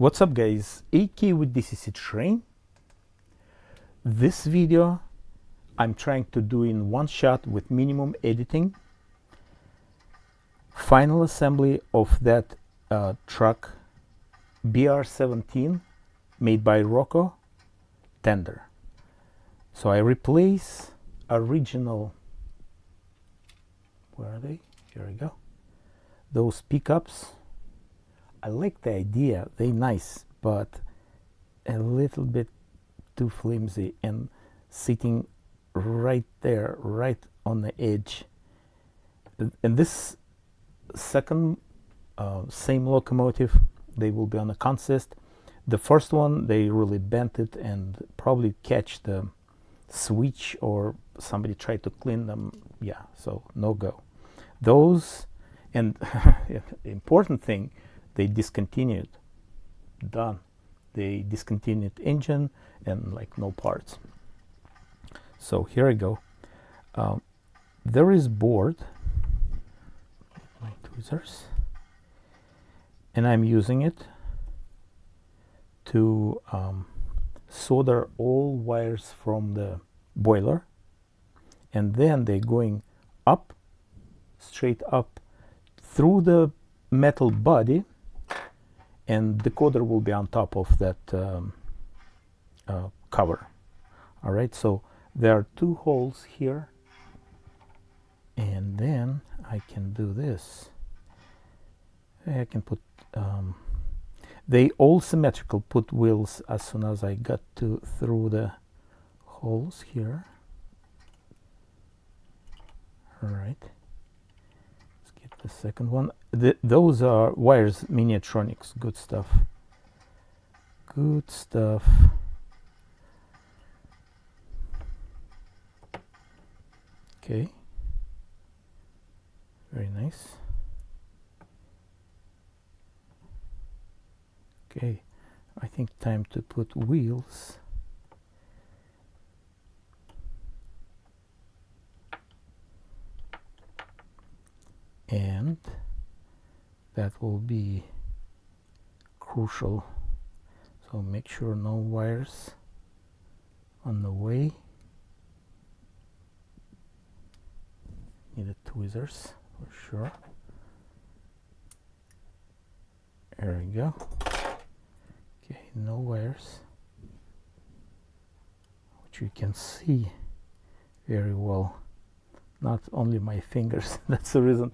What's up guys, AK with DCC Train. This video I'm trying to do in one shot with minimum editing. Final assembly of that truck BR17 made by Roco tender. So I replace original, where are they? Here we go. Those pickups. I like the idea, they're nice, but a little bit too flimsy and sitting right there, right on the edge. And this second same locomotive, they will be on a consist. The first one, they really bent it and probably catch the switch or somebody tried to clean them. Yeah, so no go. Those, and important thing, they discontinued. Done. They discontinued engine and like no parts. So here I go. There is board, my tweezers, and I'm using it to solder all wires from the boiler, and then they're going up, straight up through the metal body, and decoder will be on top of that cover. All right, so there are two holes here, and then I can do this. I can put they all symmetrical, put wheels as soon as I got through the holes here. All right, let's get the second one. Those are wires, miniatronics. Good stuff. Good stuff. Okay, very nice. Okay, I think time to put wheels. And that will be crucial. So make sure no wires on the way. Need the tweezers for sure. There we go. Okay, no wires, which you can see very well. Not only my fingers. That's the reason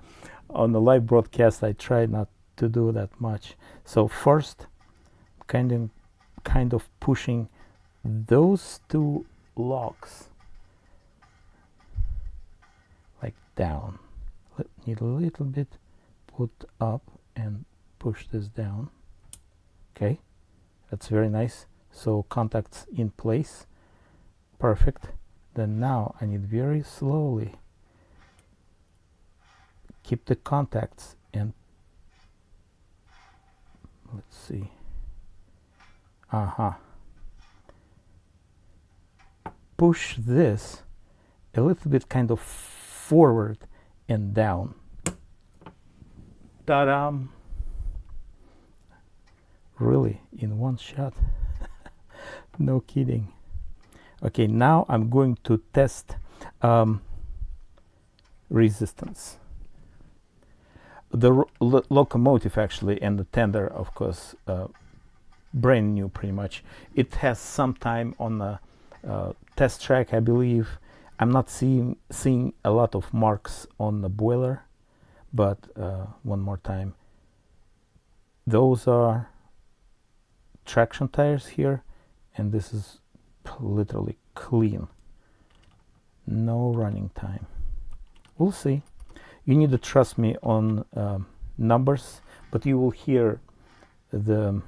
on the live broadcast I try not to do that much. So first, kind of pushing those two locks like down. Need a little bit, put up and push this down. Okay, that's very nice. So contacts in place, perfect. Then now I need very slowly keep the contacts and let's see. Push this a little bit kind of forward and down. Ta-da! Really, in one shot. No kidding. Okay, now I'm going to test resistance. The locomotive actually, and the tender, of course, brand new pretty much. It has some time on the test track, I believe. I'm not seeing a lot of marks on the boiler, but one more time. Those are traction tires here, and this is literally clean. No running time. We'll see. You need to trust me on numbers, but you will hear the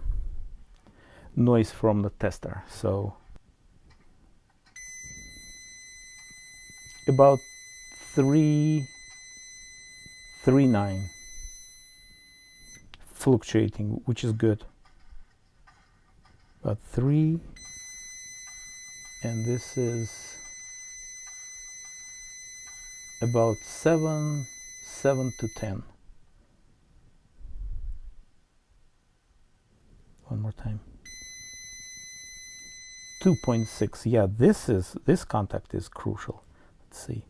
noise from the tester. So about 3.9 fluctuating, which is good. About 3, and this is about 7 to 10. one more time. 2.6. Yeah, this contact is crucial. Let's see.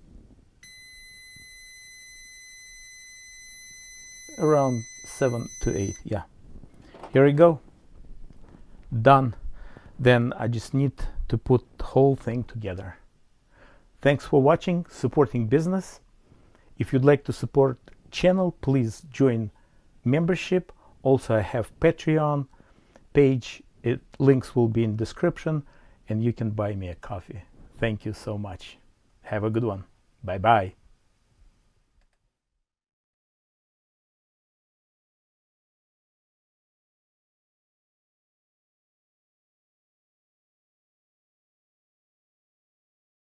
Around 7 to 8. Yeah. Here we go. Done. Then I just need to put the whole thing together. Thanks for watching, supporting business. If you'd like to support channel, please join membership. Also, I have Patreon page. Links will be in description, and you can buy me a coffee. Thank you so much. Have a good one. Bye bye.